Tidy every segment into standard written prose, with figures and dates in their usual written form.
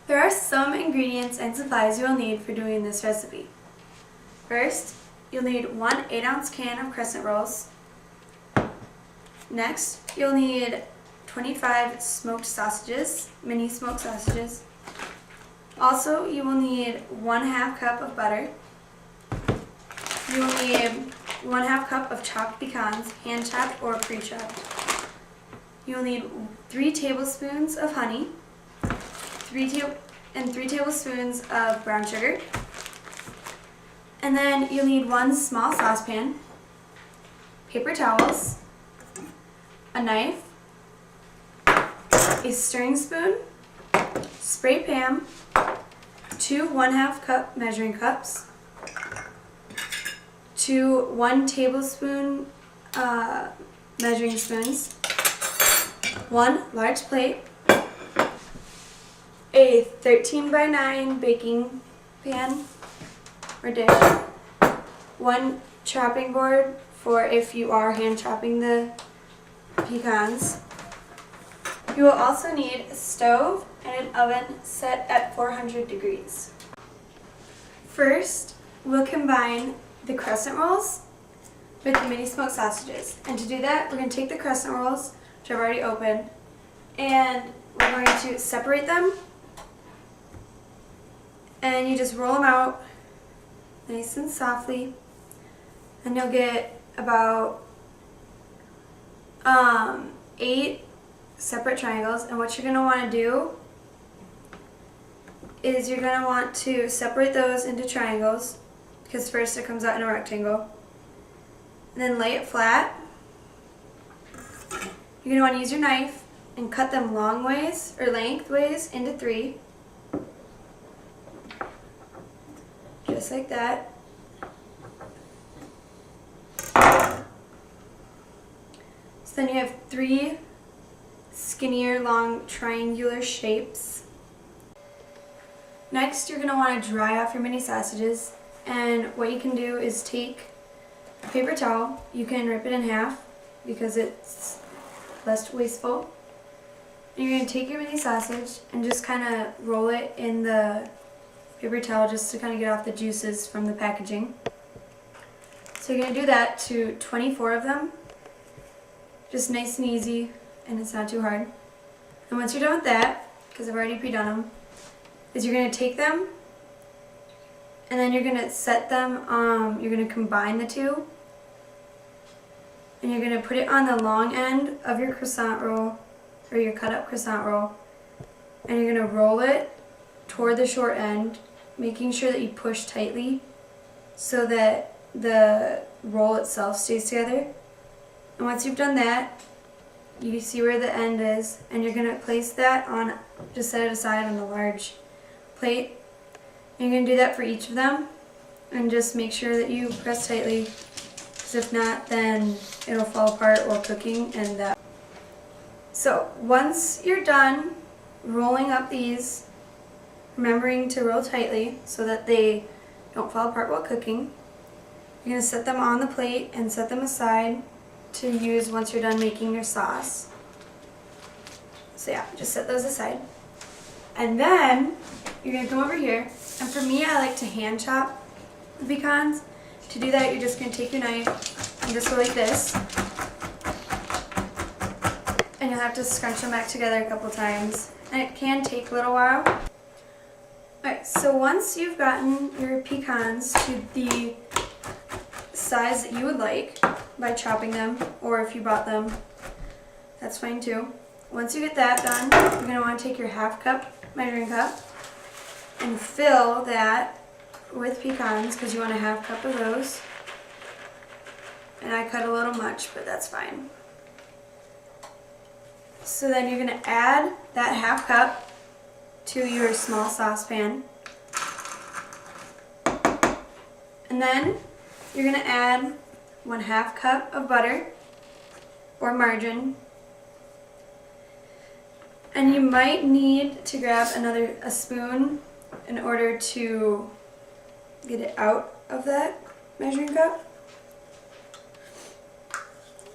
There are some ingredients and supplies you will need for doing this recipe. First, you'll need one 8-ounce can of crescent rolls. Next, you'll need 25 smoked sausages, mini smoked sausages. Also, you will need 1/2 cup of butter. You will need 1/2 cup of chopped pecans, hand chopped or pre-chopped. You will need 3 tablespoons of honey, 3 tablespoons of brown sugar. And then you'll need 1 small saucepan, paper towels, a knife, a stirring spoon, spray pan, 2 1/2 cup measuring cups, 2 1 tablespoon measuring spoons, 1 large plate, a 13x9 baking pan or dish, 1 chopping board for if you are hand chopping the pecans. You will also need a stove and an oven set at 400 degrees. First, we'll combine the crescent rolls with the mini smoked sausages. And to do that, we're going to take the crescent rolls, which I've already opened, and we're going to separate them. And you just roll them out nice and softly, and you'll get about 8 separate triangles. And what you're going to want to do is you're going to want to separate those into triangles, because first it comes out in a rectangle, and then lay it flat. You're going to want to use your knife and cut them long ways or lengthways into 3, just like that. So then you have 3 skinnier long triangular shapes. Next, you're going to want to dry off your mini sausages, and what you can do is take a paper towel. You can rip it in half because it's less wasteful. And you're going to take your mini sausage and just kind of roll it in the paper towel just to kind of get off the juices from the packaging. So you're going to do that to 24 of them, just nice and easy, and it's not too hard. And once you're done with that, because I've already pre-done them, is you're going to take them and then you're going to set them, you're going to combine the two, and you're going to put it on the long end of your croissant roll, or your cut up croissant roll, and you're going to roll it toward the short end, making sure that you push tightly so that the roll itself stays together. And once you've done that, you see where the end is, and you're going to place that on, just set it aside on the large plate. And you're going to do that for each of them, and just make sure that you press tightly, because if not, then it'll fall apart while cooking. And so once you're done rolling up these, remembering to roll tightly so that they don't fall apart while cooking, you're going to set them on the plate and set them aside to use once you're done making your sauce. So yeah, just set those aside. And then you're going to come over here, and for me, I like to hand chop the pecans. To do that, you're just going to take your knife and just go like this, and you'll have to scrunch them back together a couple times, and it can take a little while. Alright, so once you've gotten your pecans to the size that you would like by chopping them, or if you bought them, that's fine too. Once you get that done, you're going to want to take your 1/2 cup measuring cup and fill that with pecans, because you want a 1/2 cup of those. And I cut a little much, but that's fine. So then you're going to add that 1/2 cup to your small saucepan. And then you're going to add 1/2 cup of butter or margarine. And you might need to grab a spoon in order to get it out of that measuring cup.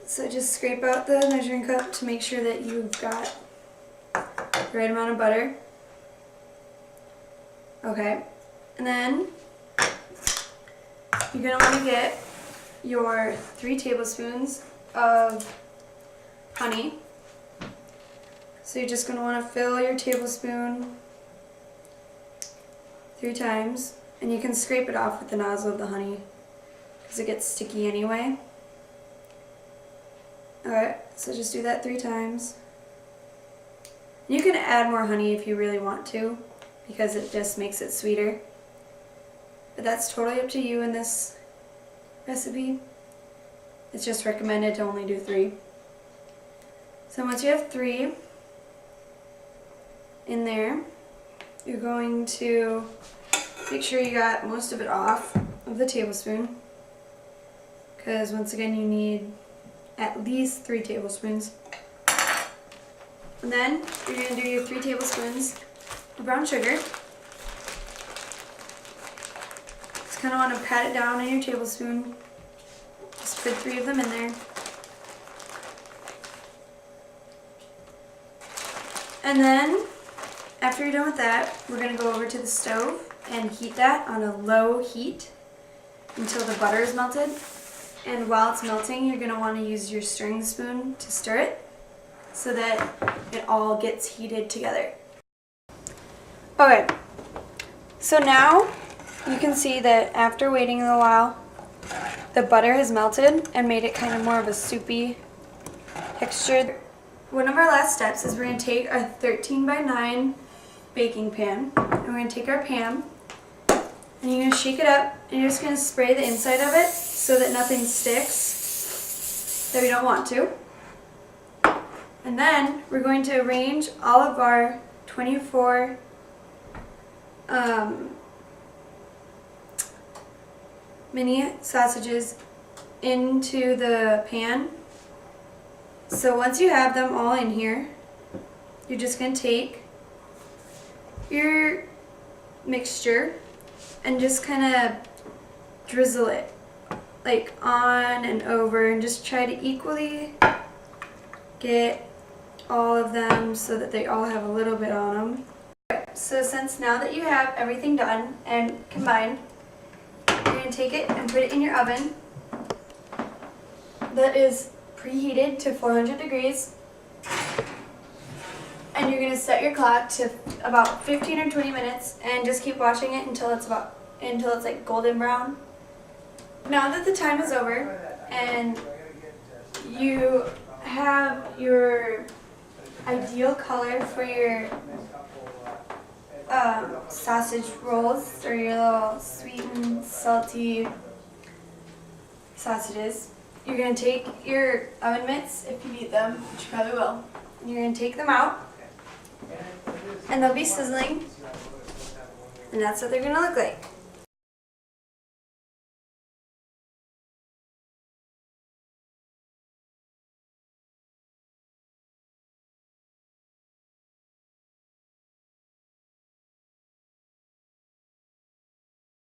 So just scrape out the measuring cup to make sure that you've got the right amount of butter. Okay, and then you're going to want to get your 3 tablespoons of honey. So you're just going to want to fill your tablespoon 3 times, and you can scrape it off with the nozzle of the honey because it gets sticky anyway. Alright, so just do that 3 times. You can add more honey if you really want to, because it just makes it sweeter. But that's totally up to you in this recipe. It's just recommended to only do 3. So once you have 3 in there, you're going to make sure you got most of it off of the tablespoon, because once again you need at least 3 tablespoons. And then you're going to do your 3 tablespoons of brown sugar. Just kind of want to pat it down in your tablespoon. Just put 3 of them in there. And then after you're done with that, we're going to go over to the stove and heat that on a low heat until the butter is melted. And while it's melting, you're going to want to use your stirring spoon to stir it so that it all gets heated together. Okay, so now you can see that after waiting a little while, the butter has melted and made it kind of more of a soupy texture. One of our last steps is we're going to take our 13x9 baking pan, and we're going to take our pan, and you're going to shake it up, and you're just going to spray the inside of it so that nothing sticks that we don't want to. And then we're going to arrange all of our 24 mini sausages into the pan. So once you have them all in here, you're just going to take your mixture and just kind of drizzle it like on and over, and just try to equally get all of them so that they all have a little bit on them. So since now that you have everything done and combined, you're going to take it and put it in your oven that is preheated to 400 degrees, and you're going to set your clock to about 15 or 20 minutes and just keep watching it until it's like golden brown. Now that the time is over and you have your ideal color for your sausage rolls, or your little sweet and salty sausages, you're going to take your oven mitts, if you need them, which you probably will, and you're going to take them out, and they'll be sizzling, and that's what they're going to look like.